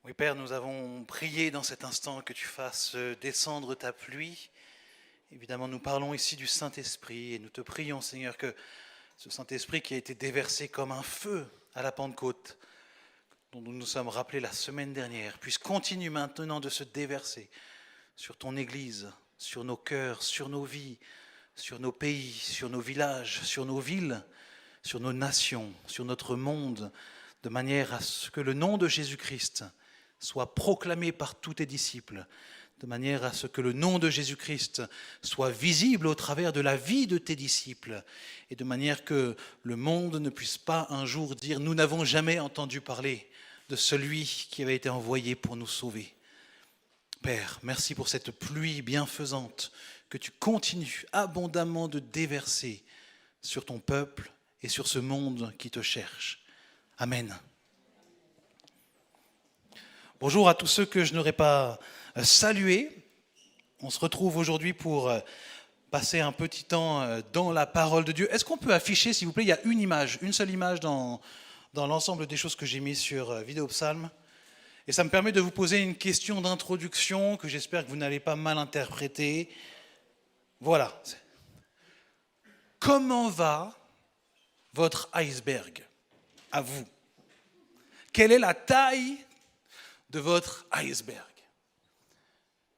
Oui, Père, nous avons prié dans cet instant que tu fasses descendre ta pluie. Évidemment, nous parlons ici du Saint-Esprit et nous te prions, Seigneur, que ce Saint-Esprit qui a été déversé comme un feu à la Pentecôte, dont nous nous sommes rappelés la semaine dernière, puisse continuer maintenant de se déverser sur ton Église, sur nos cœurs, sur nos vies, sur nos pays, sur nos villages, sur nos villes, sur nos nations, sur notre monde, de manière à ce que le nom de Jésus-Christ soit proclamé par tous tes disciples, de manière à ce que le nom de Jésus-Christ soit visible au travers de la vie de tes disciples, et de manière que le monde ne puisse pas un jour dire « Nous n'avons jamais entendu parler de celui qui avait été envoyé pour nous sauver ». Père, merci pour cette pluie bienfaisante que tu continues abondamment de déverser sur ton peuple et sur ce monde qui te cherche. Amen. Bonjour à tous ceux que je n'aurais pas salués. On se retrouve aujourd'hui pour passer un petit temps dans la parole de Dieu. Est-ce qu'on peut afficher, s'il vous plaît, il y a une seule image dans l'ensemble des choses que j'ai mis sur Vidéopsalm. Et ça me permet de vous poser une question d'introduction que j'espère que vous n'allez pas mal interpréter. Voilà. Comment va votre iceberg à vous? Quelle est la taille de votre iceberg?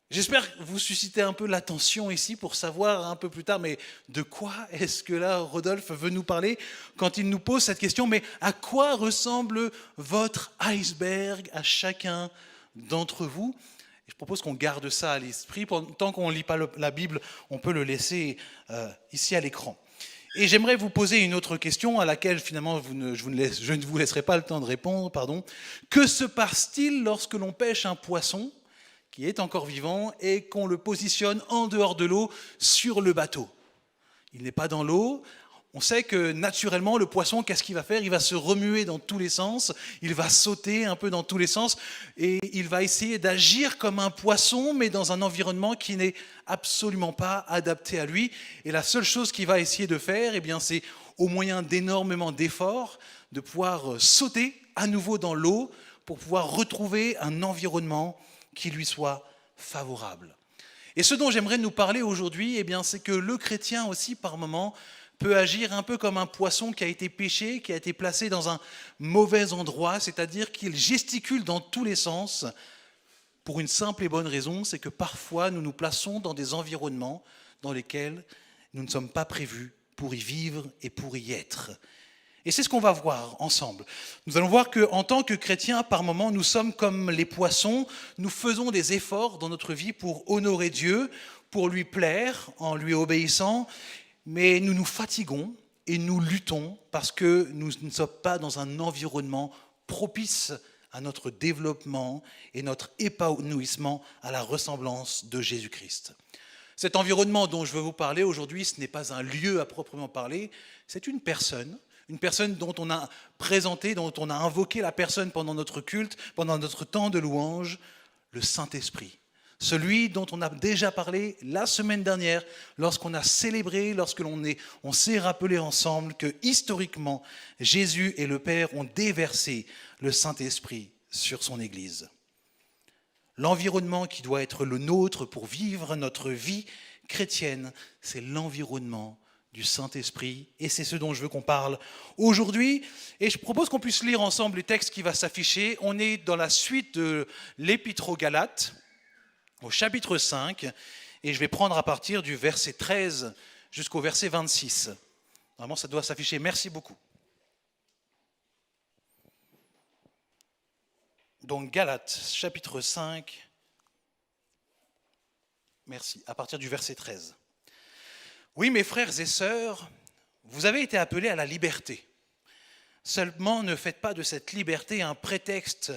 J'espère vous susciter un peu l'attention ici pour savoir un peu plus tard, mais de quoi est-ce que là Rodolphe veut nous parler quand il nous pose cette question? Mais à quoi ressemble votre iceberg à chacun d'entre vous? Et je propose qu'on garde ça à l'esprit. Tant qu'on ne lit pas la Bible, on peut le laisser ici à l'écran. Et j'aimerais vous poser une autre question à laquelle finalement je ne vous laisserai pas le temps de répondre. Que se passe-t-il lorsque l'on pêche un poisson qui est encore vivant et qu'on le positionne en dehors de l'eau sur le bateau? Il n'est pas dans l'eau. On sait que naturellement, le poisson, qu'est-ce qu'il va faire? Il va se remuer dans tous les sens, il va sauter un peu dans tous les sens et il va essayer d'agir comme un poisson, mais dans un environnement qui n'est absolument pas adapté à lui. Et la seule chose qu'il va essayer de faire, eh bien, c'est au moyen d'énormément d'efforts, de pouvoir sauter à nouveau dans l'eau pour pouvoir retrouver un environnement qui lui soit favorable. Et ce dont j'aimerais nous parler aujourd'hui, eh bien, c'est que le chrétien aussi, par moments, peut agir un peu comme un poisson qui a été pêché, qui a été placé dans un mauvais endroit, c'est-à-dire qu'il gesticule dans tous les sens pour une simple et bonne raison, c'est que parfois nous nous plaçons dans des environnements dans lesquels nous ne sommes pas prévus pour y vivre et pour y être. Et c'est ce qu'on va voir ensemble. Nous allons voir qu'en tant que chrétiens, par moments, nous sommes comme les poissons, nous faisons des efforts dans notre vie pour honorer Dieu, pour lui plaire en lui obéissant, mais nous nous fatiguons et nous luttons parce que nous ne sommes pas dans un environnement propice à notre développement et notre épanouissement à la ressemblance de Jésus-Christ. Cet environnement dont je veux vous parler aujourd'hui, ce n'est pas un lieu à proprement parler, c'est une personne dont on a présenté, dont on a invoqué la personne pendant notre culte, pendant notre temps de louange, le Saint-Esprit. Celui dont on a déjà parlé la semaine dernière, lorsqu'on a célébré, on s'est rappelé ensemble que historiquement, Jésus et le Père ont déversé le Saint-Esprit sur son Église. L'environnement qui doit être le nôtre pour vivre notre vie chrétienne, c'est l'environnement du Saint-Esprit, et c'est ce dont je veux qu'on parle aujourd'hui. Et je propose qu'on puisse lire ensemble les textes qui vont s'afficher. On est dans la suite de l'Épître aux Galates, au chapitre 5, et je vais prendre à partir du verset 13 jusqu'au verset 26. Vraiment, ça doit s'afficher. Merci beaucoup. Donc, Galates, chapitre 5, merci, à partir du verset 13. Oui, mes frères et sœurs, vous avez été appelés à la liberté. Seulement, ne faites pas de cette liberté un prétexte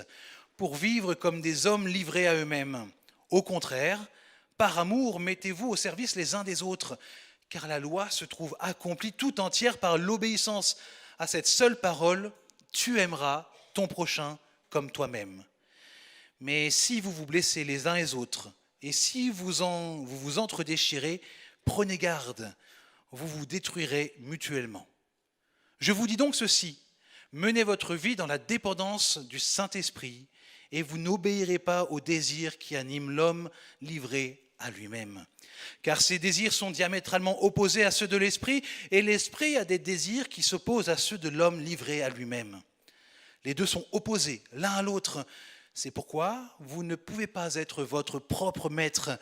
pour vivre comme des hommes livrés à eux-mêmes. Au contraire, par amour, mettez-vous au service les uns des autres, car la loi se trouve accomplie tout entière par l'obéissance à cette seule parole, tu aimeras ton prochain comme toi-même. Mais si vous vous blessez les uns les autres, et si vous vous entre-déchirez, prenez garde, vous vous détruirez mutuellement. Je vous dis donc ceci, menez votre vie dans la dépendance du Saint-Esprit, et vous n'obéirez pas aux désirs qui animent l'homme livré à lui-même. Car ces désirs sont diamétralement opposés à ceux de l'esprit, et l'esprit a des désirs qui s'opposent à ceux de l'homme livré à lui-même. Les deux sont opposés l'un à l'autre. C'est pourquoi vous ne pouvez pas être votre propre maître.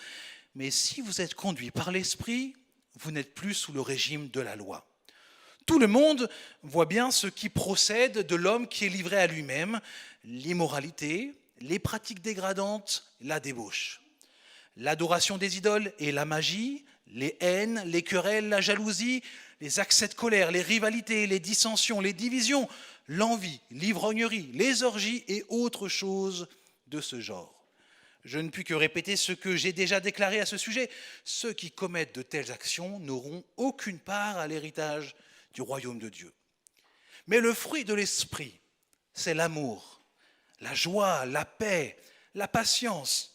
Mais si vous êtes conduit par l'esprit, vous n'êtes plus sous le régime de la loi. Tout le monde voit bien ce qui procède de l'homme qui est livré à lui-même, l'immoralité, les pratiques dégradantes, la débauche, l'adoration des idoles et la magie, les haines, les querelles, la jalousie, les accès de colère, les rivalités, les dissensions, les divisions, l'envie, l'ivrognerie, les orgies et autres choses de ce genre. Je ne puis que répéter ce que j'ai déjà déclaré à ce sujet. Ceux qui commettent de telles actions n'auront aucune part à l'héritage du royaume de Dieu. Mais le fruit de l'esprit, c'est l'amour, la joie, la paix, la patience,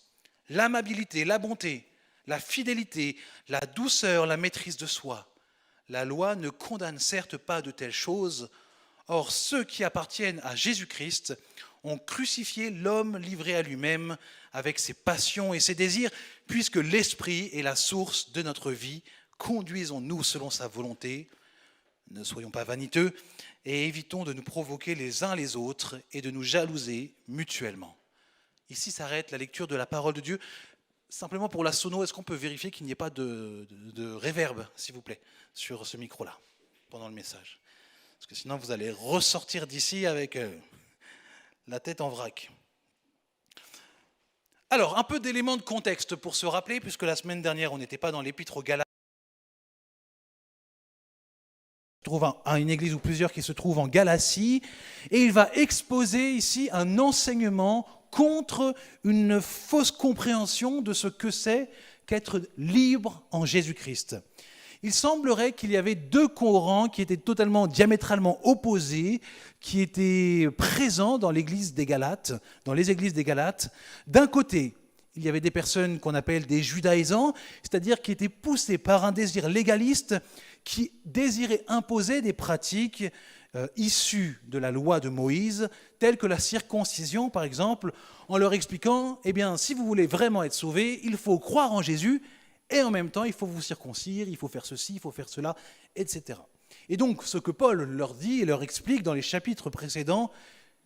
l'amabilité, la bonté, la fidélité, la douceur, la maîtrise de soi. La loi ne condamne certes pas de telles choses. Or, ceux qui appartiennent à Jésus-Christ ont crucifié l'homme livré à lui-même avec ses passions et ses désirs, puisque l'esprit est la source de notre vie. Conduisons-nous selon sa volonté. Ne soyons pas vaniteux et évitons de nous provoquer les uns les autres et de nous jalouser mutuellement. Ici s'arrête la lecture de la parole de Dieu. Simplement pour la sono, est-ce qu'on peut vérifier qu'il n'y ait pas de réverb, s'il vous plaît, sur ce micro-là, pendant le message? Parce que sinon, vous allez ressortir d'ici avec la tête en vrac. Alors, un peu d'éléments de contexte pour se rappeler, puisque la semaine dernière, on n'était pas dans l'épître aux Galates. On trouve une église ou plusieurs qui se trouvent en Galatie, et il va exposer ici un enseignement contre une fausse compréhension de ce que c'est qu'être libre en Jésus-Christ. Il semblerait qu'il y avait deux courants qui étaient totalement diamétralement opposés, qui étaient présents dans l'église des Galates, dans les églises des Galates. D'un côté, il y avait des personnes qu'on appelle des judaïsants, c'est-à-dire qui étaient poussés par un désir légaliste, qui désiraient imposer des pratiques issues de la loi de Moïse, telles que la circoncision, par exemple, en leur expliquant, eh bien, si vous voulez vraiment être sauvés, il faut croire en Jésus, et en même temps, il faut vous circoncire, il faut faire ceci, il faut faire cela, etc. Et donc, ce que Paul leur dit et leur explique dans les chapitres précédents,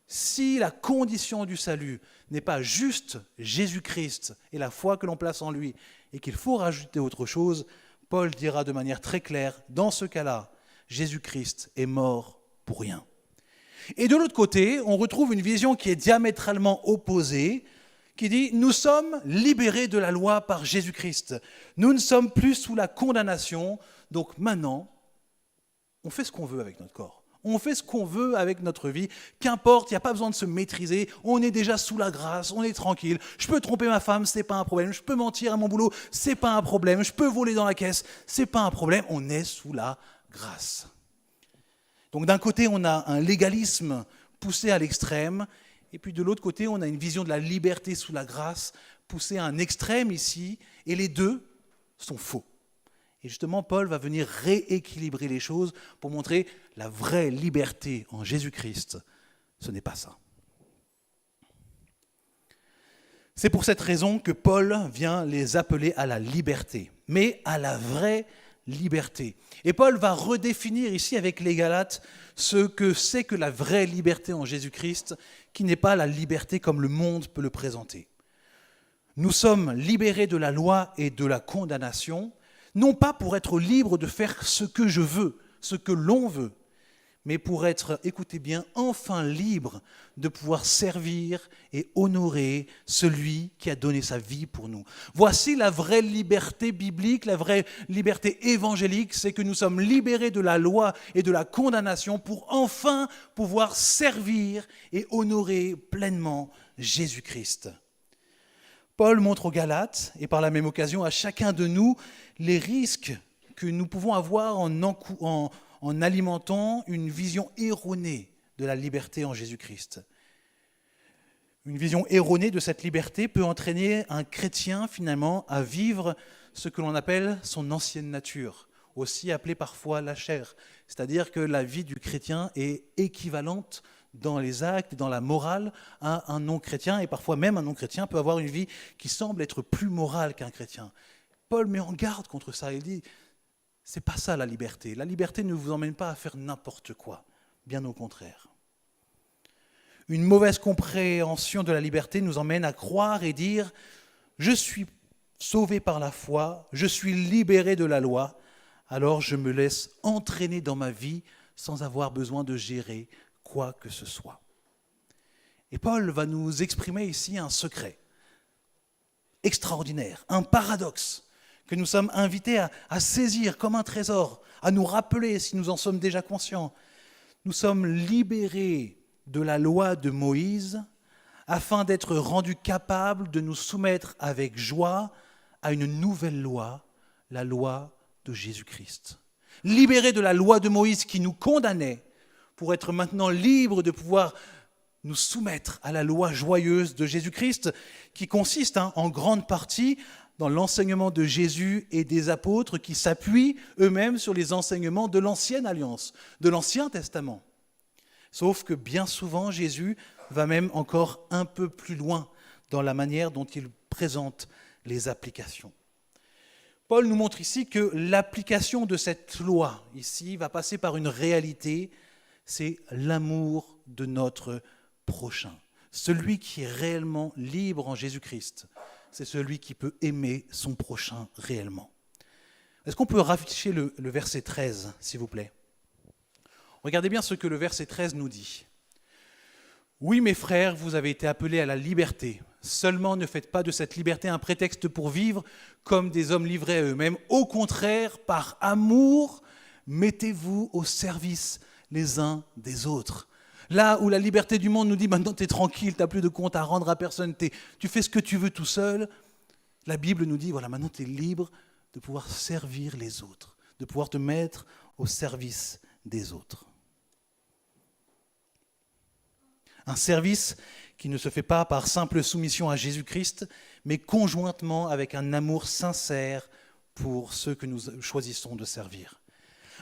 si la condition du salut n'est pas juste Jésus-Christ et la foi que l'on place en lui, et qu'il faut rajouter autre chose, Paul dira de manière très claire, dans ce cas-là, Jésus-Christ est mort pour rien. Et de l'autre côté, on retrouve une vision qui est diamétralement opposée, qui dit « Nous sommes libérés de la loi par Jésus-Christ. Nous ne sommes plus sous la condamnation. Donc maintenant, on fait ce qu'on veut avec notre corps. On fait ce qu'on veut avec notre vie. Qu'importe, il n'y a pas besoin de se maîtriser. On est déjà sous la grâce, on est tranquille. Je peux tromper ma femme, ce n'est pas un problème. Je peux mentir à mon boulot, ce n'est pas un problème. Je peux voler dans la caisse, ce n'est pas un problème. On est sous la grâce. » Donc d'un côté, on a un légalisme poussé à l'extrême. Et puis de l'autre côté, on a une vision de la liberté sous la grâce poussée à un extrême ici. Et les deux sont faux. Et justement, Paul va venir rééquilibrer les choses pour montrer la vraie liberté en Jésus-Christ. Ce n'est pas ça. C'est pour cette raison que Paul vient les appeler à la liberté, mais à la vraie liberté. Et Paul va redéfinir ici avec les Galates ce que c'est que la vraie liberté en Jésus-Christ, qui n'est pas la liberté comme le monde peut le présenter. Nous sommes libérés de la loi et de la condamnation, non pas pour être libres de faire ce que je veux, ce que l'on veut, mais pour être, écoutez bien, enfin libres de pouvoir servir et honorer celui qui a donné sa vie pour nous. Voici la vraie liberté biblique, la vraie liberté évangélique, c'est que nous sommes libérés de la loi et de la condamnation pour enfin pouvoir servir et honorer pleinement Jésus-Christ. Paul montre aux Galates, et par la même occasion à chacun de nous, les risques que nous pouvons avoir en alimentant une vision erronée de la liberté en Jésus-Christ. Une vision erronée de cette liberté peut entraîner un chrétien finalement à vivre ce que l'on appelle son ancienne nature, aussi appelée parfois la chair. C'est-à-dire que la vie du chrétien est équivalente dans les actes, dans la morale, à un non-chrétien, et parfois même un non-chrétien peut avoir une vie qui semble être plus morale qu'un chrétien. Paul met en garde contre ça, il dit, c'est pas ça la liberté. La liberté ne vous emmène pas à faire n'importe quoi, bien au contraire. Une mauvaise compréhension de la liberté nous emmène à croire et dire « Je suis sauvé par la foi, je suis libéré de la loi, alors je me laisse entraîner dans ma vie sans avoir besoin de gérer quoi que ce soit. » Et Paul va nous exprimer ici un secret extraordinaire, un paradoxe que nous sommes invités à saisir comme un trésor, à nous rappeler si nous en sommes déjà conscients. Nous sommes libérés de la loi de Moïse afin d'être rendus capables de nous soumettre avec joie à une nouvelle loi, la loi de Jésus-Christ. Libérés de la loi de Moïse qui nous condamnait pour être maintenant libres de pouvoir nous soumettre à la loi joyeuse de Jésus-Christ qui consiste en grande partie dans l'enseignement de Jésus et des apôtres qui s'appuient eux-mêmes sur les enseignements de l'Ancienne Alliance, de l'Ancien Testament. Sauf que bien souvent, Jésus va même encore un peu plus loin dans la manière dont il présente les applications. Paul nous montre ici que l'application de cette loi, ici, va passer par une réalité, c'est l'amour de notre prochain. Celui qui est réellement libre en Jésus-Christ, c'est celui qui peut aimer son prochain réellement. Est-ce qu'on peut rafficher le verset 13, s'il vous plaît ? Regardez bien ce que le verset 13 nous dit. « Oui, mes frères, vous avez été appelés à la liberté. Seulement ne faites pas de cette liberté un prétexte pour vivre comme des hommes livrés à eux-mêmes. Au contraire, par amour, mettez-vous au service les uns des autres. » Là où la liberté du monde nous dit « maintenant tu es tranquille, tu n'as plus de compte à rendre à personne, tu fais ce que tu veux tout seul », la Bible nous dit « voilà, maintenant tu es libre de pouvoir servir les autres, de pouvoir te mettre au service des autres. » Un service qui ne se fait pas par simple soumission à Jésus-Christ, mais conjointement avec un amour sincère pour ceux que nous choisissons de servir.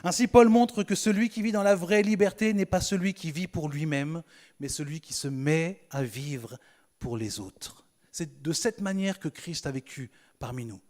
Ainsi, Paul montre que celui qui vit dans la vraie liberté n'est pas celui qui vit pour lui-même, mais celui qui se met à vivre pour les autres. C'est de cette manière que Christ a vécu parmi nous.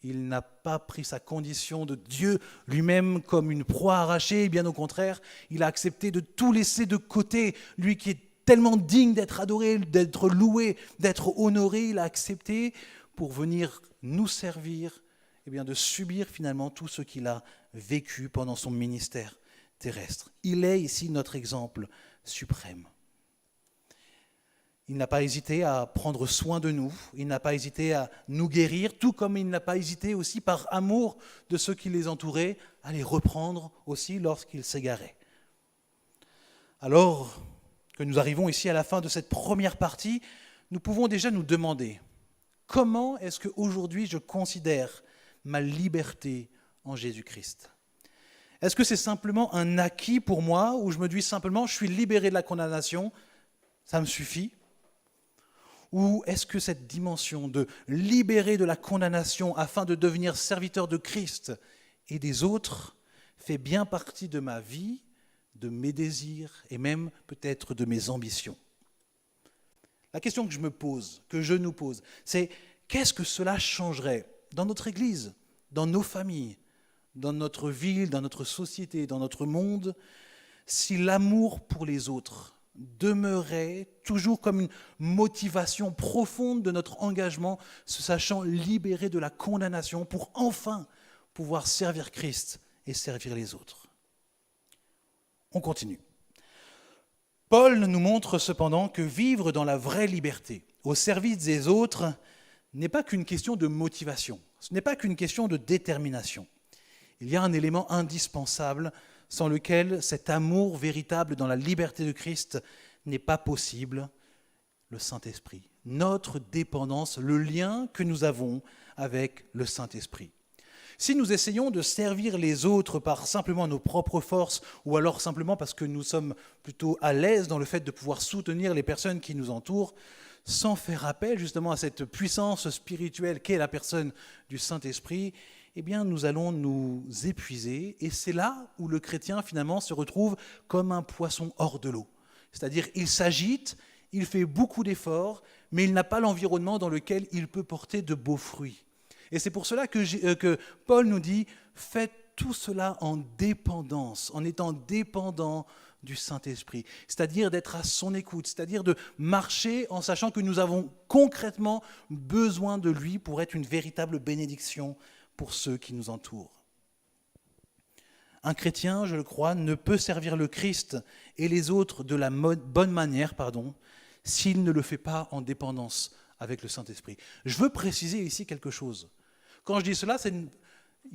Il n'a pas pris sa condition de Dieu lui-même comme une proie arrachée, bien au contraire, il a accepté de tout laisser de côté. Lui qui est tellement digne d'être adoré, d'être loué, d'être honoré, il a accepté pour venir nous servir, et bien de subir finalement tout ce qu'il a vécu pendant son ministère terrestre. Il est ici notre exemple suprême. Il n'a pas hésité à prendre soin de nous, il n'a pas hésité à nous guérir, tout comme il n'a pas hésité aussi par amour de ceux qui les entouraient, à les reprendre aussi lorsqu'ils s'égaraient. Alors que nous arrivons ici à la fin de cette première partie, nous pouvons déjà nous demander comment est-ce qu'aujourd'hui je considère ma liberté en Jésus-Christ ? Est-ce que c'est simplement un acquis pour moi, où je me dis simplement je suis libéré de la condamnation, ça me suffit ? Ou est-ce que cette dimension de libérer de la condamnation afin de devenir serviteur de Christ et des autres fait bien partie de ma vie, de mes désirs et même peut-être de mes ambitions ? La question que je me pose, que je nous pose, c'est qu'est-ce que cela changerait dans notre Église, dans nos familles, dans notre ville, dans notre société, dans notre monde, si l'amour pour les autres demeurait toujours comme une motivation profonde de notre engagement, se sachant libéré de la condamnation pour enfin pouvoir servir Christ et servir les autres. On continue. Paul nous montre cependant que vivre dans la vraie liberté, au service des autres, n'est pas qu'une question de motivation, ce n'est pas qu'une question de détermination. Il y a un élément indispensable sans lequel cet amour véritable dans la liberté de Christ n'est pas possible, le Saint-Esprit. Notre dépendance, le lien que nous avons avec le Saint-Esprit. Si nous essayons de servir les autres par simplement nos propres forces, ou alors simplement parce que nous sommes plutôt à l'aise dans le fait de pouvoir soutenir les personnes qui nous entourent, sans faire appel justement à cette puissance spirituelle qu'est la personne du Saint-Esprit, eh bien nous allons nous épuiser, et c'est là où le chrétien finalement se retrouve comme un poisson hors de l'eau, C'est-à-dire, il s'agite, il fait beaucoup d'efforts, mais il n'a pas l'environnement dans lequel il peut porter de beaux fruits. Et c'est pour cela que Paul nous dit, faites tout cela en dépendance, en étant dépendant du Saint-Esprit. C'est-à-dire d'être à son écoute, c'est-à-dire de marcher en sachant que nous avons concrètement besoin de lui pour être une véritable bénédiction pour ceux qui nous entourent. Un chrétien, je le crois, ne peut servir le Christ et les autres de la bonne manière, s'il ne le fait pas en dépendance avec le Saint-Esprit. Je veux préciser ici quelque chose. Quand je dis cela, il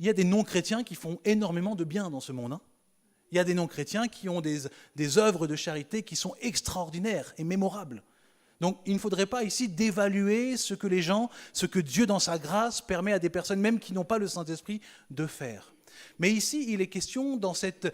y a des non-chrétiens qui font énormément de bien dans ce monde. Il y a des non-chrétiens qui ont des œuvres de charité qui sont extraordinaires et mémorables. Donc il ne faudrait pas ici dévaluer ce que Dieu dans sa grâce permet à des personnes, même qui n'ont pas le Saint-Esprit, de faire. Mais ici, il est question dans cette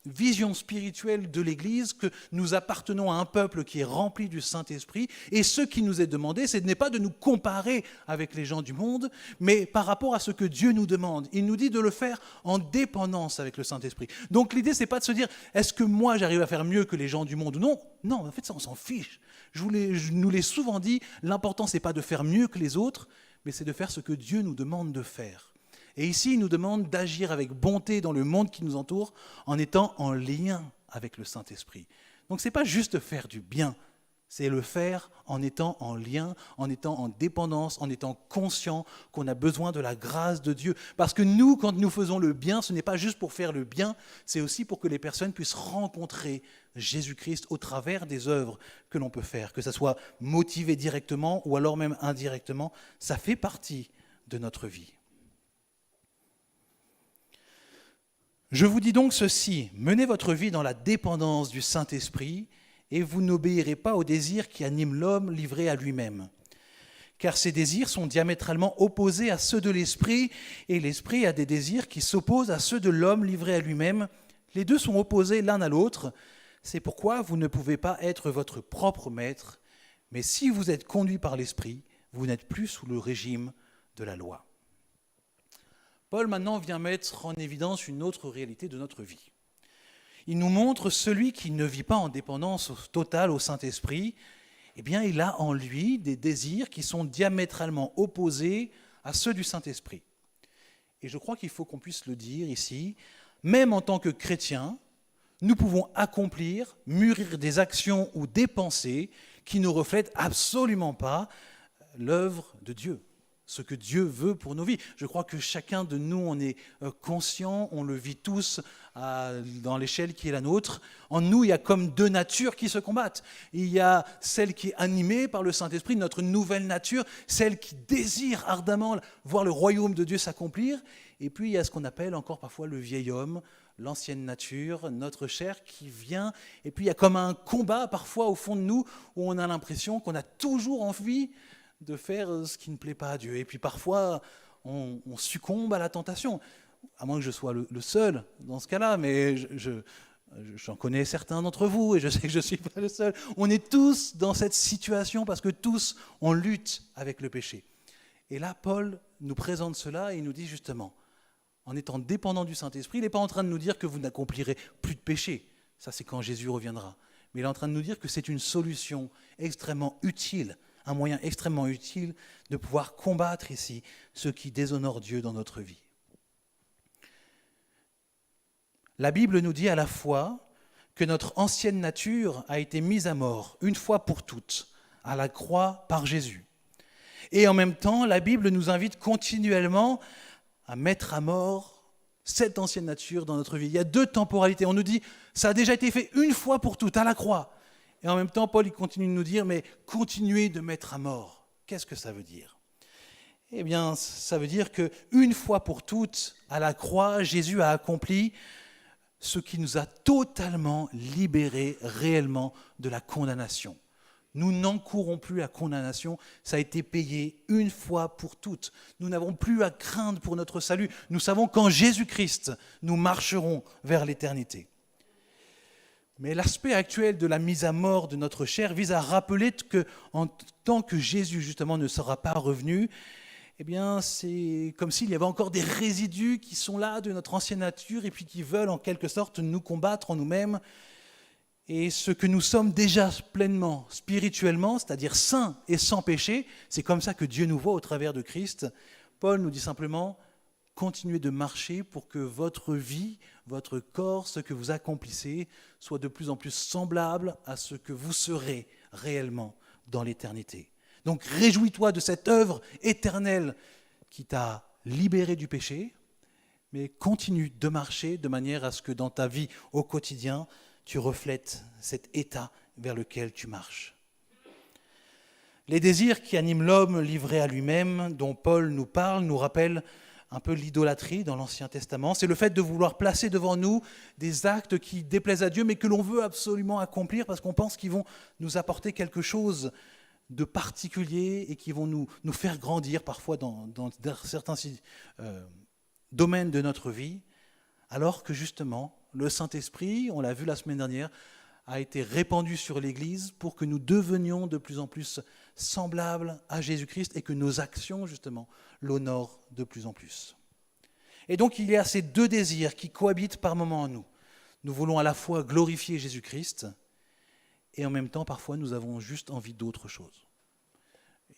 vision spirituelle de l'Église que nous appartenons à un peuple qui est rempli du Saint-Esprit, et ce qui nous est demandé, ce n'est pas de nous comparer avec les gens du monde, mais par rapport à ce que Dieu nous demande. Il nous dit de le faire en dépendance avec le Saint-Esprit. Donc l'idée, ce n'est pas de se dire, est-ce que moi j'arrive à faire mieux que les gens du monde ou non ? Non, en fait, ça, on s'en fiche. Je nous l'ai souvent dit, l'important, ce n'est pas de faire mieux que les autres, mais c'est de faire ce que Dieu nous demande de faire. Et ici, il nous demande d'agir avec bonté dans le monde qui nous entoure en étant en lien avec le Saint-Esprit. Donc ce n'est pas juste faire du bien, c'est le faire en étant en lien, en étant en dépendance, en étant conscient qu'on a besoin de la grâce de Dieu. Parce que nous, quand nous faisons le bien, ce n'est pas juste pour faire le bien, c'est aussi pour que les personnes puissent rencontrer Jésus-Christ au travers des œuvres que l'on peut faire, que ça soit motivé directement ou alors même indirectement, ça fait partie de notre vie. Je vous dis donc ceci, menez votre vie dans la dépendance du Saint-Esprit et vous n'obéirez pas aux désirs qui animent l'homme livré à lui-même. Car ces désirs sont diamétralement opposés à ceux de l'Esprit et l'Esprit a des désirs qui s'opposent à ceux de l'homme livré à lui-même. Les deux sont opposés l'un à l'autre. C'est pourquoi vous ne pouvez pas être votre propre maître, mais si vous êtes conduit par l'Esprit, vous n'êtes plus sous le régime de la loi. Paul maintenant vient mettre en évidence une autre réalité de notre vie. Il nous montre celui qui ne vit pas en dépendance totale au Saint-Esprit, eh bien il a en lui des désirs qui sont diamétralement opposés à ceux du Saint-Esprit. Et je crois qu'il faut qu'on puisse le dire ici, même en tant que chrétiens, nous pouvons accomplir, mûrir des actions ou des pensées qui ne reflètent absolument pas l'œuvre de Dieu. Ce que Dieu veut pour nos vies. Je crois que chacun de nous en est conscient, on le vit tous dans l'échelle qui est la nôtre. En nous, il y a comme deux natures qui se combattent. Il y a celle qui est animée par le Saint-Esprit, notre nouvelle nature, celle qui désire ardemment voir le royaume de Dieu s'accomplir. Et puis, il y a ce qu'on appelle encore parfois le vieil homme, l'ancienne nature, notre chair qui vient. Et puis, il y a comme un combat parfois au fond de nous où on a l'impression qu'on a toujours envie de faire ce qui ne plaît pas à Dieu. Et puis parfois, on succombe à la tentation. À moins que je sois le seul dans ce cas-là, mais j'en connais certains d'entre vous et je sais que je ne suis pas le seul. On est tous dans cette situation parce que tous, on lutte avec le péché. Et là, Paul nous présente cela et il nous dit justement, en étant dépendant du Saint-Esprit, il n'est pas en train de nous dire que vous n'accomplirez plus de péché. Ça, c'est quand Jésus reviendra. Mais il est en train de nous dire que c'est une solution extrêmement utile, un moyen extrêmement utile de pouvoir combattre ici ce qui déshonore Dieu dans notre vie. La Bible nous dit à la fois que notre ancienne nature a été mise à mort, une fois pour toutes, à la croix par Jésus. Et en même temps, la Bible nous invite continuellement à mettre à mort cette ancienne nature dans notre vie. Il y a deux temporalités. On nous dit, ça a déjà été fait une fois pour toutes, à la croix. Et en même temps, Paul il continue de nous dire, mais continuez de mettre à mort. Qu'est-ce que ça veut dire ? Eh bien, ça veut dire qu'une fois pour toutes, à la croix, Jésus a accompli ce qui nous a totalement libérés réellement de la condamnation. Nous n'encourons plus la condamnation, ça a été payé une fois pour toutes. Nous n'avons plus à craindre pour notre salut. Nous savons qu'en Jésus-Christ, nous marcherons vers l'éternité. Mais l'aspect actuel de la mise à mort de notre chair vise à rappeler qu'en tant que Jésus, justement, ne sera pas revenu, eh bien, c'est comme s'il y avait encore des résidus qui sont là de notre ancienne nature et puis qui veulent en quelque sorte nous combattre en nous-mêmes. Et ce que nous sommes déjà pleinement, spirituellement, c'est-à-dire saints et sans péché, c'est comme ça que Dieu nous voit au travers de Christ. Paul nous dit simplement, continuez de marcher pour que votre vie, votre corps, ce que vous accomplissez, soit de plus en plus semblable à ce que vous serez réellement dans l'éternité. Donc réjouis-toi de cette œuvre éternelle qui t'a libéré du péché, mais continue de marcher de manière à ce que dans ta vie au quotidien, tu reflètes cet état vers lequel tu marches. Les désirs qui animent l'homme livré à lui-même, dont Paul nous parle, nous rappellent un peu l'idolâtrie dans l'Ancien Testament. C'est le fait de vouloir placer devant nous des actes qui déplaisent à Dieu, mais que l'on veut absolument accomplir parce qu'on pense qu'ils vont nous apporter quelque chose de particulier et qui vont nous faire grandir parfois dans certains domaines de notre vie, alors que justement, le Saint-Esprit, on l'a vu la semaine dernière, a été répandu sur l'Église pour que nous devenions de plus en plus semblables à Jésus-Christ et que nos actions, justement, l'honorent de plus en plus. Et donc, il y a ces deux désirs qui cohabitent par moments en nous. Nous voulons à la fois glorifier Jésus-Christ et en même temps, parfois, nous avons juste envie d'autre chose.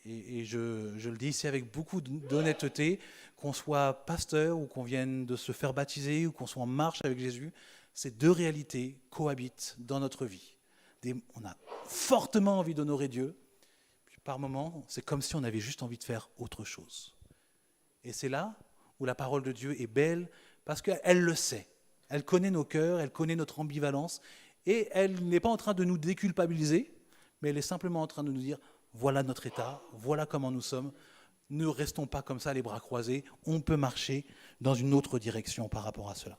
Et je le dis ici avec beaucoup d'honnêteté, qu'on soit pasteur ou qu'on vienne de se faire baptiser ou qu'on soit en marche avec Jésus, ces deux réalités cohabitent dans notre vie. On a fortement envie d'honorer Dieu, puis par moments, c'est comme si on avait juste envie de faire autre chose. Et c'est là où la parole de Dieu est belle, parce qu'elle le sait. Elle connaît nos cœurs, elle connaît notre ambivalence, et elle n'est pas en train de nous déculpabiliser, mais elle est simplement en train de nous dire, voilà notre état, voilà comment nous sommes, ne restons pas comme ça les bras croisés, on peut marcher dans une autre direction par rapport à cela.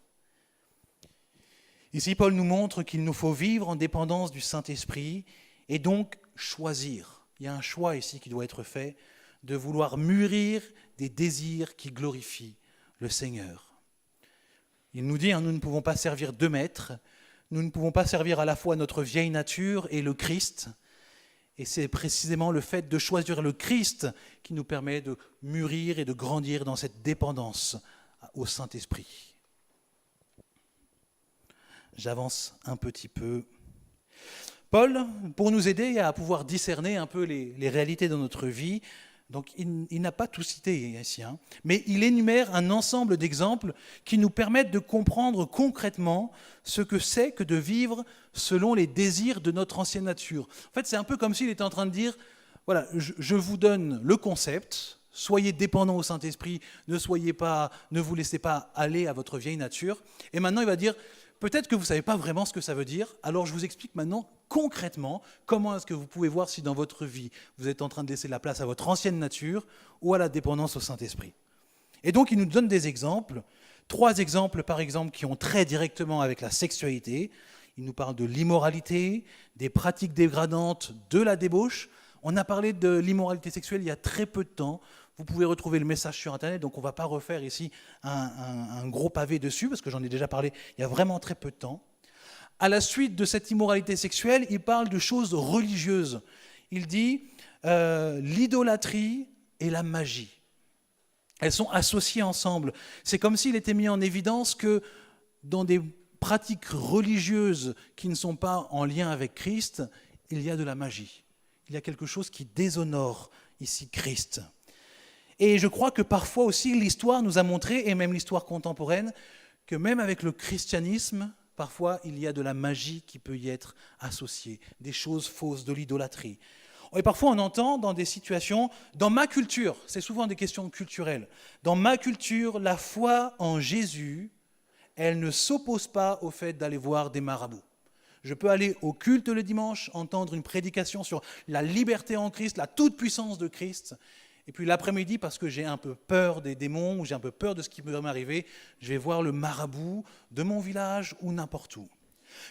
Ici, Paul nous montre qu'il nous faut vivre en dépendance du Saint-Esprit et donc choisir. Il y a un choix ici qui doit être fait, de vouloir mûrir des désirs qui glorifient le Seigneur. Il nous dit, nous ne pouvons pas servir deux maîtres, nous ne pouvons pas servir à la fois notre vieille nature et le Christ. Et c'est précisément le fait de choisir le Christ qui nous permet de mûrir et de grandir dans cette dépendance au Saint-Esprit. J'avance un petit peu. Paul, pour nous aider à pouvoir discerner un peu les réalités de notre vie, donc il n'a pas tout cité ici, mais il énumère un ensemble d'exemples qui nous permettent de comprendre concrètement ce que c'est que de vivre selon les désirs de notre ancienne nature. En fait, c'est un peu comme s'il était en train de dire, voilà, je vous donne le concept, soyez dépendants au Saint-Esprit, ne vous laissez pas aller à votre vieille nature, et maintenant il va dire, peut-être que vous ne savez pas vraiment ce que ça veut dire, alors je vous explique maintenant concrètement comment est-ce que vous pouvez voir si dans votre vie, vous êtes en train de laisser la place à votre ancienne nature ou à la dépendance au Saint-Esprit. Et donc, il nous donne des exemples, 3 exemples par exemple qui ont trait directement avec la sexualité. Il nous parle de l'immoralité, des pratiques dégradantes, de la débauche. On a parlé de l'immoralité sexuelle il y a très peu de temps. Vous pouvez retrouver le message sur Internet, donc on ne va pas refaire ici un gros pavé dessus, parce que j'en ai déjà parlé il y a vraiment très peu de temps. À la suite de cette immoralité sexuelle, il parle de choses religieuses. Il dit l'idolâtrie et la magie. Elles sont associées ensemble. C'est comme s'il était mis en évidence que dans des pratiques religieuses qui ne sont pas en lien avec Christ, il y a de la magie. Il y a quelque chose qui déshonore ici Christ. Et je crois que parfois aussi l'histoire nous a montré, et même l'histoire contemporaine, que même avec le christianisme, parfois il y a de la magie qui peut y être associée, des choses fausses, de l'idolâtrie. Et parfois on entend dans des situations, dans ma culture, c'est souvent des questions culturelles, dans ma culture, la foi en Jésus, elle ne s'oppose pas au fait d'aller voir des marabouts. Je peux aller au culte le dimanche, entendre une prédication sur la liberté en Christ, la toute-puissance de Christ, et puis l'après-midi, parce que j'ai un peu peur des démons ou j'ai un peu peur de ce qui peut m'arriver, je vais voir le marabout de mon village ou n'importe où.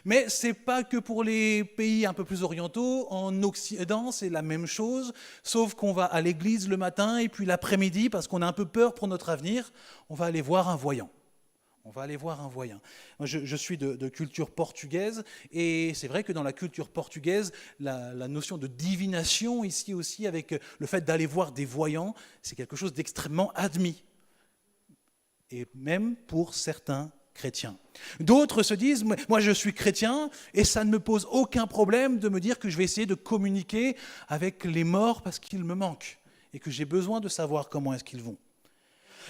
Mais ce n'est pas que pour les pays un peu plus orientaux. En Occident, c'est la même chose, sauf qu'on va à l'église le matin et puis l'après-midi, parce qu'on a un peu peur pour notre avenir, on va aller voir un voyant. Moi, je suis de culture portugaise et c'est vrai que dans la culture portugaise, la notion de divination ici aussi, avec le fait d'aller voir des voyants, c'est quelque chose d'extrêmement admis. Et même pour certains chrétien. D'autres se disent, moi je suis chrétien et ça ne me pose aucun problème de me dire que je vais essayer de communiquer avec les morts parce qu'ils me manquent et que j'ai besoin de savoir comment est-ce qu'ils vont.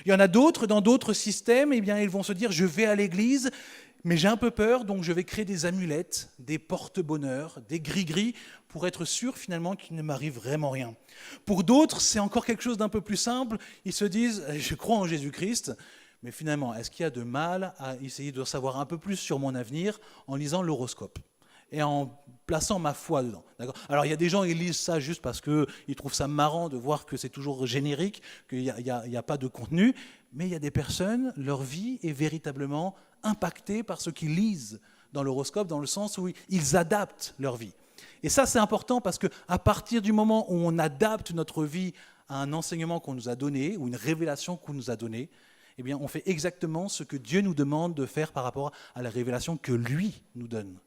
Il y en a d'autres, dans d'autres systèmes, eh bien, ils vont se dire, je vais à l'église, mais j'ai un peu peur, donc je vais créer des amulettes, des porte-bonheur, des gris-gris, pour être sûr finalement qu'il ne m'arrive vraiment rien. Pour d'autres, c'est encore quelque chose d'un peu plus simple. Ils se disent, je crois en Jésus-Christ, mais finalement, est-ce qu'il y a de mal à essayer de savoir un peu plus sur mon avenir en lisant l'horoscope et en plaçant ma foi dedans. D'accord ? Alors il y a des gens qui lisent ça juste parce qu'ils trouvent ça marrant de voir que c'est toujours générique, qu'il n'y a pas de contenu, mais il y a des personnes, leur vie est véritablement impactée par ce qu'ils lisent dans l'horoscope, dans le sens où ils adaptent leur vie. Et ça c'est important parce qu'à partir du moment où on adapte notre vie à un enseignement qu'on nous a donné, ou une révélation qu'on nous a donnée, eh bien on fait exactement ce que Dieu nous demande de faire par rapport à la révélation que lui nous donne.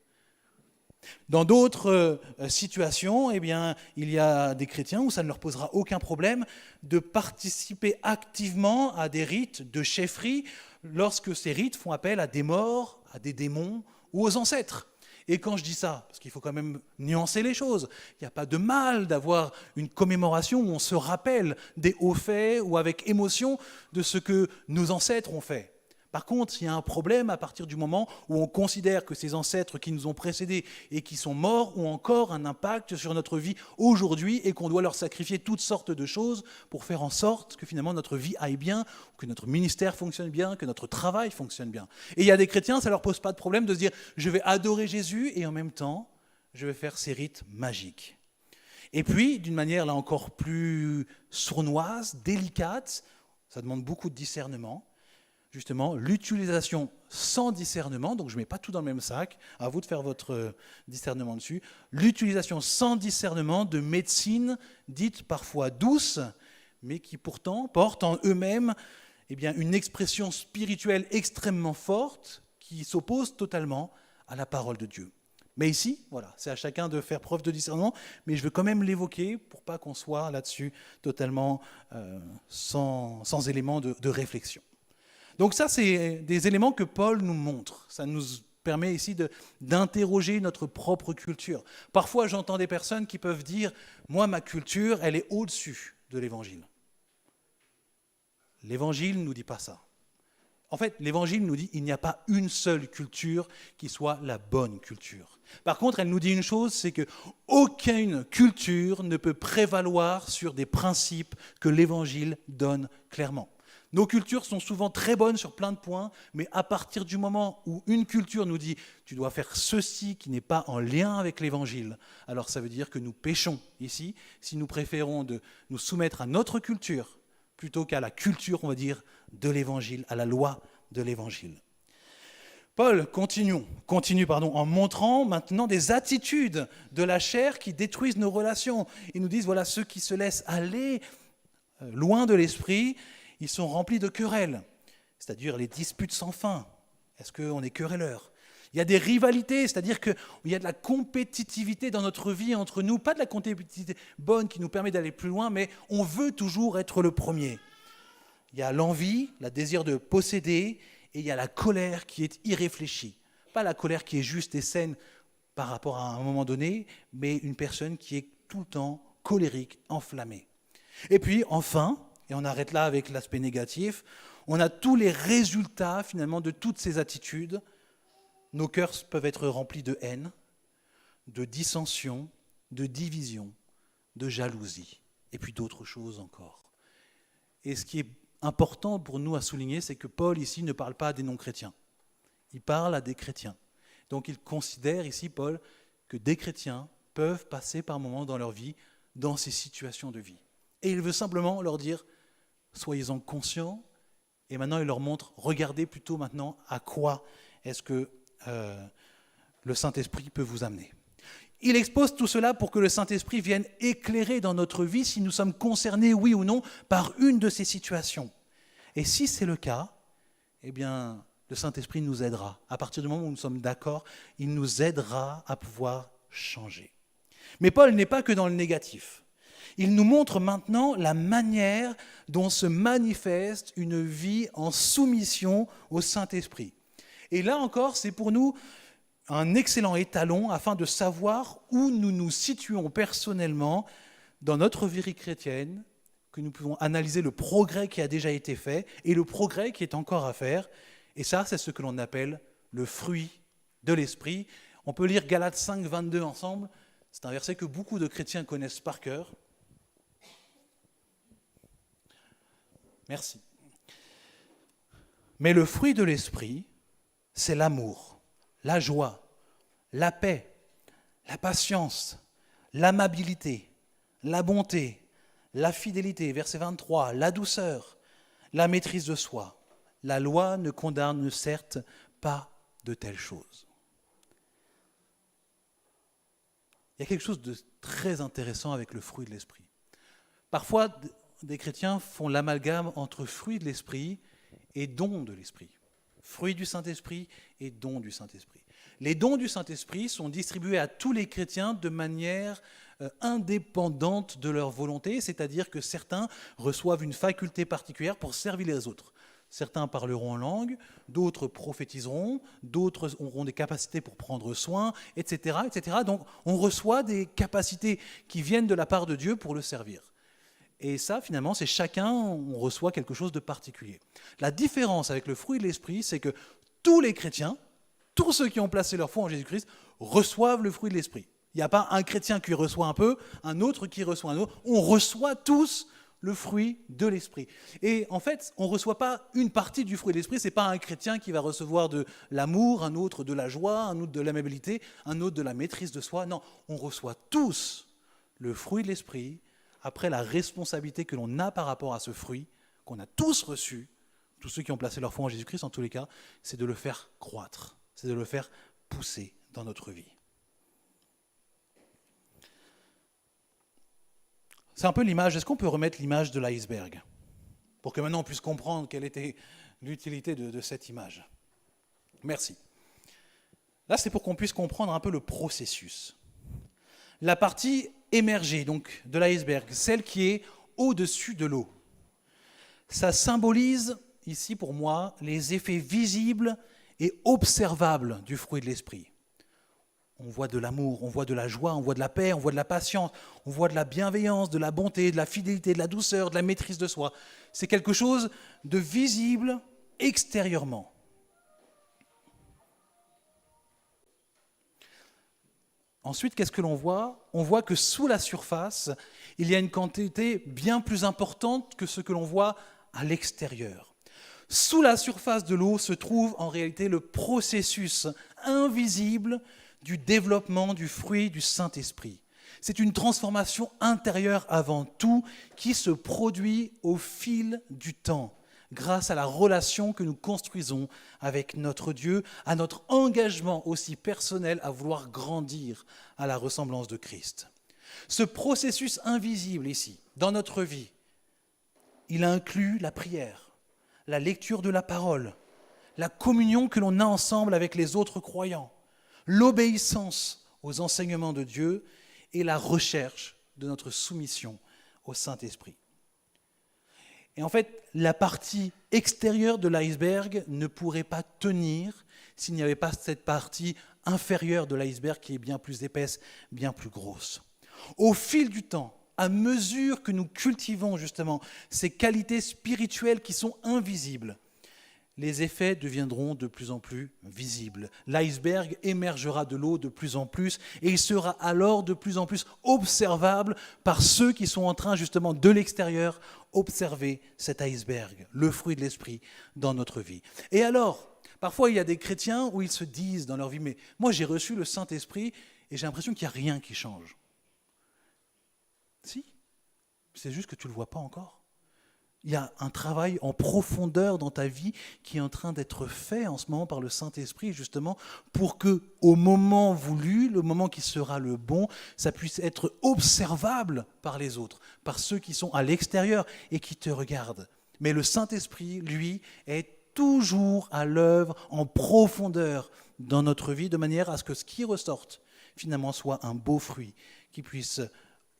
Dans d'autres situations, eh bien, il y a des chrétiens où ça ne leur posera aucun problème de participer activement à des rites de chefferie lorsque ces rites font appel à des morts, à des démons ou aux ancêtres. Et quand je dis ça, parce qu'il faut quand même nuancer les choses, il n'y a pas de mal d'avoir une commémoration où on se rappelle des hauts faits ou avec émotion de ce que nos ancêtres ont fait. Par contre, il y a un problème à partir du moment où on considère que ces ancêtres qui nous ont précédés et qui sont morts ont encore un impact sur notre vie aujourd'hui et qu'on doit leur sacrifier toutes sortes de choses pour faire en sorte que finalement notre vie aille bien, que notre ministère fonctionne bien, que notre travail fonctionne bien. Et il y a des chrétiens, ça ne leur pose pas de problème de se dire « je vais adorer Jésus et en même temps, je vais faire ces rites magiques ». Et puis, d'une manière là encore plus sournoise, délicate, ça demande beaucoup de discernement, justement, l'utilisation sans discernement, donc je ne mets pas tout dans le même sac, à vous de faire votre discernement dessus, l'utilisation sans discernement de médecines dites parfois douces, mais qui pourtant portent en eux-mêmes eh bien, une expression spirituelle extrêmement forte qui s'oppose totalement à la parole de Dieu. Mais ici, voilà, c'est à chacun de faire preuve de discernement, mais je veux quand même l'évoquer pour pas qu'on soit là-dessus totalement sans élément de réflexion. Donc ça, c'est des éléments que Paul nous montre. Ça nous permet ici d'interroger notre propre culture. Parfois, j'entends des personnes qui peuvent dire « moi, ma culture, elle est au-dessus de l'Évangile ». L'Évangile ne nous dit pas ça. En fait, l'Évangile nous dit qu'il n'y a pas une seule culture qui soit la bonne culture. Par contre, elle nous dit une chose, c'est qu'aucune culture ne peut prévaloir sur des principes que l'Évangile donne clairement. Nos cultures sont souvent très bonnes sur plein de points, mais à partir du moment où une culture nous dit « tu dois faire ceci qui n'est pas en lien avec l'Évangile », alors ça veut dire que nous péchons ici, si nous préférons de nous soumettre à notre culture plutôt qu'à la culture, on va dire, de l'Évangile, à la loi de l'Évangile. Paul continue en montrant maintenant des attitudes de la chair qui détruisent nos relations. Ils nous disent, voilà, ceux qui se laissent aller loin de l'esprit, ils sont remplis de querelles, c'est-à-dire les disputes sans fin. Est-ce qu'on est querelleur ? Il y a des rivalités, c'est-à-dire qu'il y a de la compétitivité dans notre vie entre nous, pas de la compétitivité bonne qui nous permet d'aller plus loin, mais on veut toujours être le premier. Il y a l'envie, le désir de posséder, et il y a la colère qui est irréfléchie. Pas la colère qui est juste et saine par rapport à un moment donné, mais une personne qui est tout le temps colérique, enflammée. Et puis, enfin, et on arrête là avec l'aspect négatif, on a tous les résultats finalement de toutes ces attitudes. Nos cœurs peuvent être remplis de haine, de dissension, de division, de jalousie, et puis d'autres choses encore. Et ce qui est important pour nous à souligner, c'est que Paul ici ne parle pas à des non-chrétiens. Il parle à des chrétiens. Donc il considère ici, Paul, que des chrétiens peuvent passer par moments dans leur vie dans ces situations de vie. Et il veut simplement leur dire, soyez-en conscients, et maintenant il leur montre, regardez plutôt maintenant à quoi est-ce que le Saint-Esprit peut vous amener. Il expose tout cela pour que le Saint-Esprit vienne éclairer dans notre vie si nous sommes concernés, oui ou non, par une de ces situations. Et si c'est le cas, eh bien, le Saint-Esprit nous aidera. À partir du moment où nous sommes d'accord, il nous aidera à pouvoir changer. Mais Paul n'est pas que dans le négatif. Il nous montre maintenant la manière dont se manifeste une vie en soumission au Saint-Esprit. Et là encore, c'est pour nous un excellent étalon afin de savoir où nous nous situons personnellement dans notre vie chrétienne, que nous pouvons analyser le progrès qui a déjà été fait et le progrès qui est encore à faire. Et ça, c'est ce que l'on appelle le fruit de l'esprit. On peut lire Galates 5, 22 ensemble. C'est un verset que beaucoup de chrétiens connaissent par cœur. Merci. Mais le fruit de l'esprit, c'est l'amour, la joie, la paix, la patience, l'amabilité, la bonté, la fidélité, verset 23, la douceur, la maîtrise de soi. La loi ne condamne certes pas de telles choses. Il y a quelque chose de très intéressant avec le fruit de l'esprit. Parfois, des chrétiens font l'amalgame entre fruit de l'esprit et don de l'esprit. Fruit du Saint-Esprit et don du Saint-Esprit. Les dons du Saint-Esprit sont distribués à tous les chrétiens de manière indépendante de leur volonté, c'est-à-dire que certains reçoivent une faculté particulière pour servir les autres. Certains parleront en langue, d'autres prophétiseront, d'autres auront des capacités pour prendre soin, etc., etc. Donc on reçoit des capacités qui viennent de la part de Dieu pour le servir. Et ça, finalement, c'est chacun, on reçoit quelque chose de particulier. La différence avec le fruit de l'esprit, c'est que tous les chrétiens, tous ceux qui ont placé leur foi en Jésus-Christ, reçoivent le fruit de l'esprit. Il n'y a pas un chrétien qui reçoit un peu, un autre qui reçoit un autre. On reçoit tous le fruit de l'esprit. Et en fait, on ne reçoit pas une partie du fruit de l'esprit. Ce n'est pas un chrétien qui va recevoir de l'amour, un autre de la joie, un autre de l'amabilité, un autre de la maîtrise de soi. Non, on reçoit tous le fruit de l'esprit. Après, la responsabilité que l'on a par rapport à ce fruit, qu'on a tous reçu, tous ceux qui ont placé leur foi en Jésus-Christ en tous les cas, c'est de le faire croître, c'est de le faire pousser dans notre vie. C'est un peu l'image, est-ce qu'on peut remettre l'image de l'iceberg pour que maintenant on puisse comprendre quelle était l'utilité de cette image? Merci. Là, c'est pour qu'on puisse comprendre un peu le processus. La partie émergée donc, de l'iceberg, celle qui est au-dessus de l'eau, ça symbolise ici pour moi les effets visibles et observables du fruit de l'esprit. On voit de l'amour, on voit de la joie, on voit de la paix, on voit de la patience, on voit de la bienveillance, de la bonté, de la fidélité, de la douceur, de la maîtrise de soi. C'est quelque chose de visible extérieurement. Ensuite, qu'est-ce que l'on voit? On voit que sous la surface, il y a une quantité bien plus importante que ce que l'on voit à l'extérieur. Sous la surface de l'eau se trouve en réalité le processus invisible du développement du fruit du Saint-Esprit. C'est une transformation intérieure avant tout qui se produit au fil du temps, grâce à la relation que nous construisons avec notre Dieu, à notre engagement aussi personnel à vouloir grandir à la ressemblance de Christ. Ce processus invisible ici, dans notre vie, il inclut la prière, la lecture de la parole, la communion que l'on a ensemble avec les autres croyants, l'obéissance aux enseignements de Dieu et la recherche de notre soumission au Saint-Esprit. Et en fait, la partie extérieure de l'iceberg ne pourrait pas tenir s'il n'y avait pas cette partie inférieure de l'iceberg qui est bien plus épaisse, bien plus grosse. Au fil du temps, à mesure que nous cultivons justement ces qualités spirituelles qui sont invisibles, les effets deviendront de plus en plus visibles. L'iceberg émergera de l'eau de plus en plus et il sera alors de plus en plus observable par ceux qui sont en train justement de l'extérieur observer cet iceberg, le fruit de l'esprit dans notre vie. Et alors, parfois il y a des chrétiens où ils se disent dans leur vie, mais moi j'ai reçu le Saint-Esprit et j'ai l'impression qu'il n'y a rien qui change. Si, c'est juste que tu ne le vois pas encore. Il y a un travail en profondeur dans ta vie qui est en train d'être fait en ce moment par le Saint-Esprit, justement, pour que, au moment voulu, le moment qui sera le bon, ça puisse être observable par les autres, par ceux qui sont à l'extérieur et qui te regardent. Mais le Saint-Esprit, lui, est toujours à l'œuvre en profondeur dans notre vie, de manière à ce que ce qui ressorte, finalement, soit un beau fruit qui puisse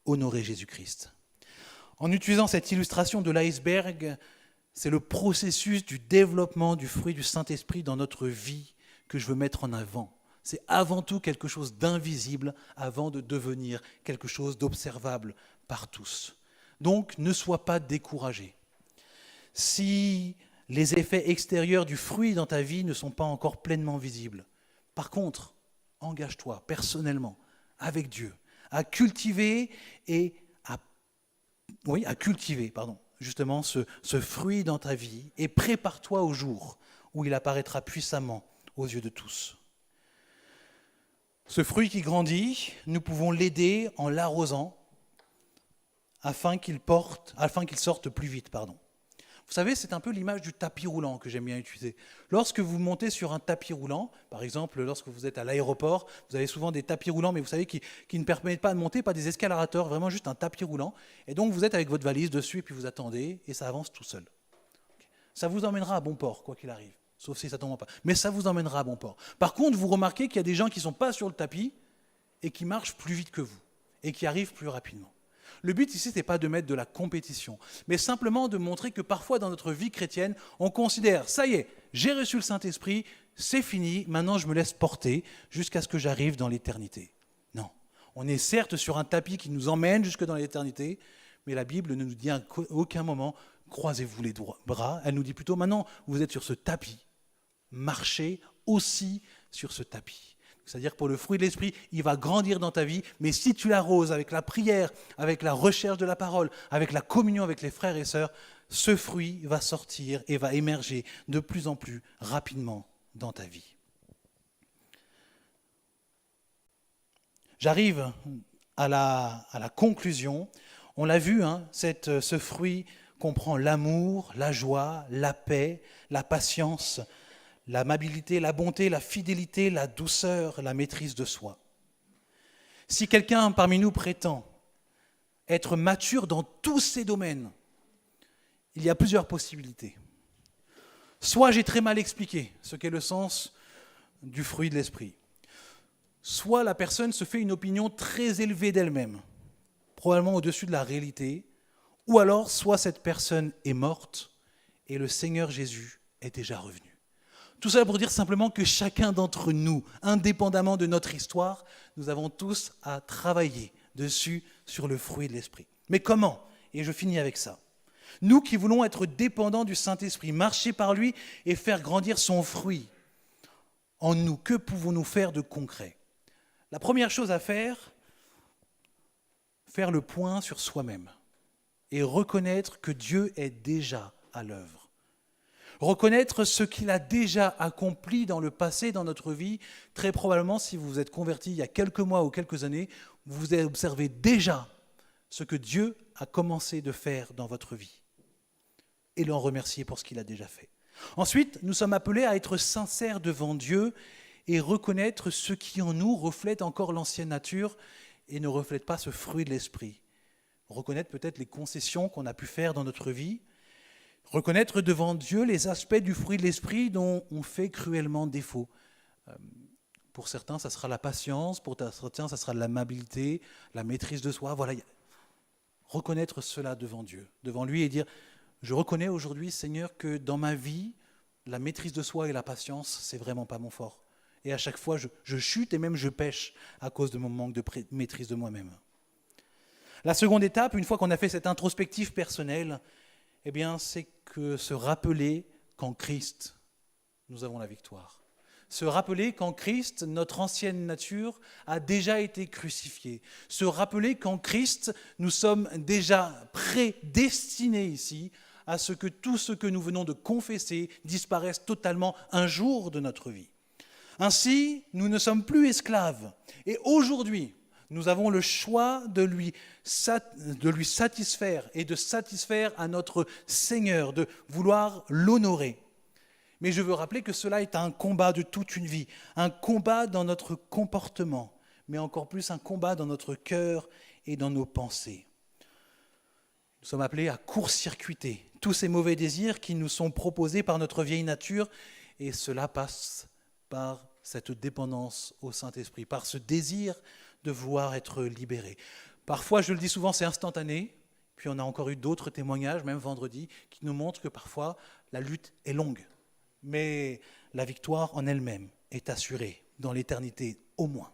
honorer Jésus-Christ. En utilisant cette illustration de l'iceberg, c'est le processus du développement du fruit du Saint-Esprit dans notre vie que je veux mettre en avant. C'est avant tout quelque chose d'invisible avant de devenir quelque chose d'observable par tous. Donc, ne sois pas découragé. Si les effets extérieurs du fruit dans ta vie ne sont pas encore pleinement visibles, par contre, engage-toi personnellement avec Dieu à cultiver justement ce fruit dans ta vie et prépare-toi au jour où il apparaîtra puissamment aux yeux de tous. Ce fruit qui grandit, nous pouvons l'aider en l'arrosant afin qu'il sorte plus vite. Vous savez, c'est un peu l'image du tapis roulant que j'aime bien utiliser. Lorsque vous montez sur un tapis roulant, par exemple, lorsque vous êtes à l'aéroport, vous avez souvent des tapis roulants, mais vous savez, qui ne permettent pas de monter, pas des escalarateurs, vraiment juste un tapis roulant. Et donc, vous êtes avec votre valise dessus, et puis vous attendez, et ça avance tout seul. Ça vous emmènera à bon port, quoi qu'il arrive, sauf si ça ne tombe pas. Mais ça vous emmènera à bon port. Par contre, vous remarquez qu'il y a des gens qui ne sont pas sur le tapis, et qui marchent plus vite que vous, et qui arrivent plus rapidement. Le but ici, ce n'est pas de mettre de la compétition, mais simplement de montrer que parfois dans notre vie chrétienne, on considère, ça y est, j'ai reçu le Saint-Esprit, c'est fini, maintenant je me laisse porter jusqu'à ce que j'arrive dans l'éternité. Non, on est certes sur un tapis qui nous emmène jusque dans l'éternité, mais la Bible ne nous dit à aucun moment, croisez-vous les bras, elle nous dit plutôt, maintenant vous êtes sur ce tapis, marchez aussi sur ce tapis. C'est-à-dire que pour le fruit de l'esprit, il va grandir dans ta vie, mais si tu l'arroses avec la prière, avec la recherche de la parole, avec la communion avec les frères et sœurs, ce fruit va sortir et va émerger de plus en plus rapidement dans ta vie. J'arrive à la conclusion. On l'a vu, ce fruit comprend l'amour, la joie, la paix, la patience, l'amabilité, la bonté, la fidélité, la douceur, la maîtrise de soi. Si quelqu'un parmi nous prétend être mature dans tous ces domaines, il y a plusieurs possibilités. Soit j'ai très mal expliqué ce qu'est le sens du fruit de l'esprit. Soit la personne se fait une opinion très élevée d'elle-même, probablement au-dessus de la réalité, ou alors soit cette personne est morte et le Seigneur Jésus est déjà revenu. Tout ça pour dire simplement que chacun d'entre nous, indépendamment de notre histoire, nous avons tous à travailler dessus sur le fruit de l'esprit. Mais comment ? Et je finis avec ça. Nous qui voulons être dépendants du Saint-Esprit, marcher par lui et faire grandir son fruit en nous, que pouvons-nous faire de concret ? La première chose à faire le point sur soi-même et reconnaître que Dieu est déjà à l'œuvre. Reconnaître ce qu'il a déjà accompli dans le passé, dans notre vie. Très probablement, si vous vous êtes converti il y a quelques mois ou quelques années, vous observez déjà ce que Dieu a commencé de faire dans votre vie. Et l'en remercier pour ce qu'il a déjà fait. Ensuite, nous sommes appelés à être sincères devant Dieu et reconnaître ce qui en nous reflète encore l'ancienne nature et ne reflète pas ce fruit de l'esprit. Reconnaître peut-être les concessions qu'on a pu faire dans notre vie. Reconnaître devant Dieu les aspects du fruit de l'esprit dont on fait cruellement défaut. Pour certains, ça sera la patience, pour certains, ça sera l'amabilité, la maîtrise de soi. Voilà. Reconnaître cela devant Dieu, devant lui et dire, je reconnais aujourd'hui, Seigneur, que dans ma vie, la maîtrise de soi et la patience, c'est vraiment pas mon fort. Et à chaque fois, je chute et même je pêche à cause de mon manque de maîtrise de moi-même. La seconde étape, une fois qu'on a fait cette introspective personnelle, eh bien, c'est que se rappeler qu'en Christ, nous avons la victoire. Se rappeler qu'en Christ, notre ancienne nature a déjà été crucifiée. Se rappeler qu'en Christ, nous sommes déjà prédestinés ici à ce que tout ce que nous venons de confesser disparaisse totalement un jour de notre vie. Ainsi, nous ne sommes plus esclaves. Et aujourd'hui, nous avons le choix de lui satisfaire et de satisfaire à notre Seigneur, de vouloir l'honorer. Mais je veux rappeler que cela est un combat de toute une vie, un combat dans notre comportement, mais encore plus un combat dans notre cœur et dans nos pensées. Nous sommes appelés à court-circuiter tous ces mauvais désirs qui nous sont proposés par notre vieille nature, et cela passe par cette dépendance au Saint-Esprit, par ce désir de vouloir être libéré. Parfois, je le dis souvent, c'est instantané, puis on a encore eu d'autres témoignages, même vendredi, qui nous montrent que parfois la lutte est longue, mais la victoire en elle-même est assuré dans l'éternité au moins.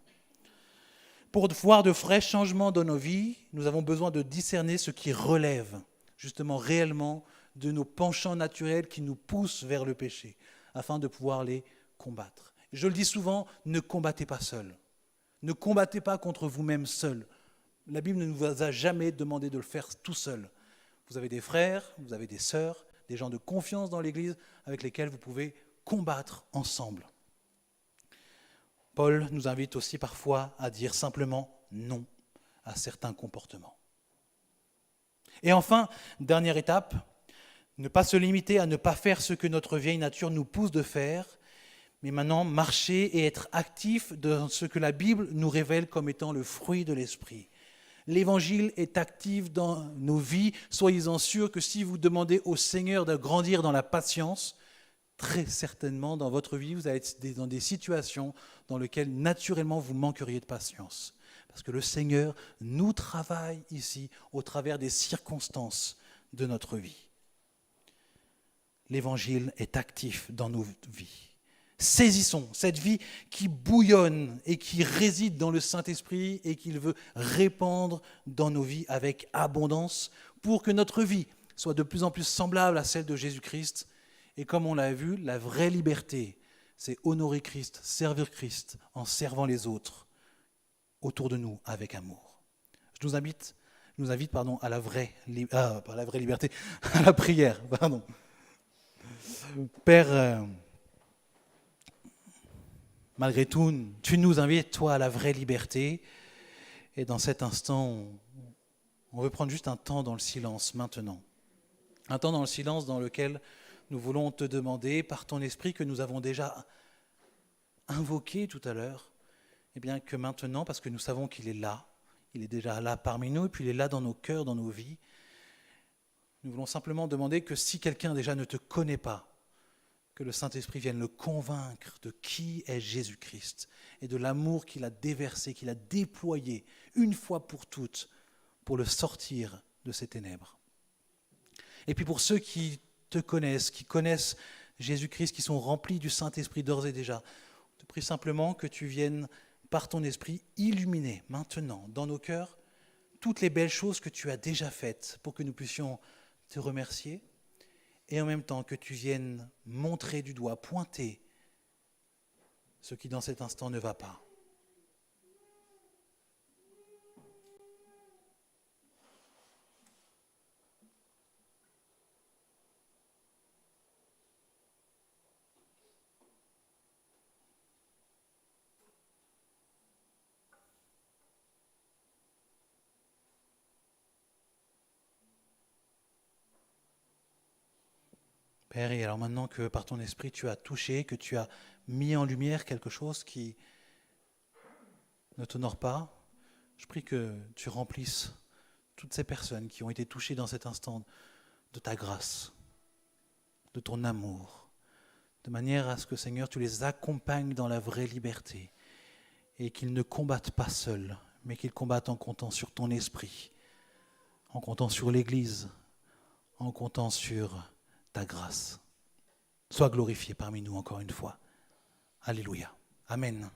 Pour voir de vrais changements dans nos vies, nous avons besoin de discerner ce qui relève justement réellement de nos penchants naturels qui nous poussent vers le péché, afin de pouvoir les combattre. Je le dis souvent, ne combattez pas seul. Ne combattez pas contre vous-même seul. La Bible ne vous a jamais demandé de le faire tout seul. Vous avez des frères, vous avez des sœurs, des gens de confiance dans l'Église avec lesquels vous pouvez combattre ensemble. Paul nous invite aussi parfois à dire simplement non à certains comportements. Et enfin, dernière étape, ne pas se limiter à ne pas faire ce que notre vieille nature nous pousse de faire, mais maintenant marcher et être actif dans ce que la Bible nous révèle comme étant le fruit de l'esprit. L'Évangile est actif dans nos vies. Soyez-en sûrs que si vous demandez au Seigneur de grandir dans la patience, très certainement dans votre vie, vous allez être dans des situations dans lesquelles naturellement vous manqueriez de patience. Parce que le Seigneur nous travaille ici au travers des circonstances de notre vie. L'Évangile est actif dans nos vies. Saisissons cette vie qui bouillonne et qui réside dans le Saint-Esprit et qu'il veut répandre dans nos vies avec abondance pour que notre vie soit de plus en plus semblable à celle de Jésus-Christ. Et comme on l'a vu, la vraie liberté, c'est honorer Christ, servir Christ en servant les autres autour de nous avec amour. Je nous invite à la vraie liberté, à la prière. Père, malgré tout, tu nous invites, toi, à la vraie liberté. Et dans cet instant, on veut prendre juste un temps dans le silence maintenant. Un temps dans le silence dans lequel nous voulons te demander, par ton esprit que nous avons déjà invoqué tout à l'heure, eh bien que maintenant, parce que nous savons qu'il est là, il est déjà là parmi nous, et puis il est là dans nos cœurs, dans nos vies, nous voulons simplement demander que si quelqu'un déjà ne te connaît pas, que le Saint-Esprit vienne le convaincre de qui est Jésus-Christ et de l'amour qu'il a déversé, qu'il a déployé une fois pour toutes pour le sortir de ces ténèbres. Et puis pour ceux qui te connaissent, qui connaissent Jésus-Christ, qui sont remplis du Saint-Esprit d'ores et déjà, je te prie simplement que tu viennes par ton esprit illuminer maintenant dans nos cœurs toutes les belles choses que tu as déjà faites pour que nous puissions te remercier. Et en même temps que tu viennes montrer du doigt, pointer ce qui dans cet instant ne va pas. Père, et alors maintenant que par ton esprit tu as touché, que tu as mis en lumière quelque chose qui ne t'honore pas, je prie que tu remplisses toutes ces personnes qui ont été touchées dans cet instant de ta grâce, de ton amour, de manière à ce que, Seigneur, tu les accompagnes dans la vraie liberté et qu'ils ne combattent pas seuls, mais qu'ils combattent en comptant sur ton esprit, en comptant sur l'Église, en comptant sur ta grâce. Sois glorifié parmi nous encore une fois. Alléluia. Amen.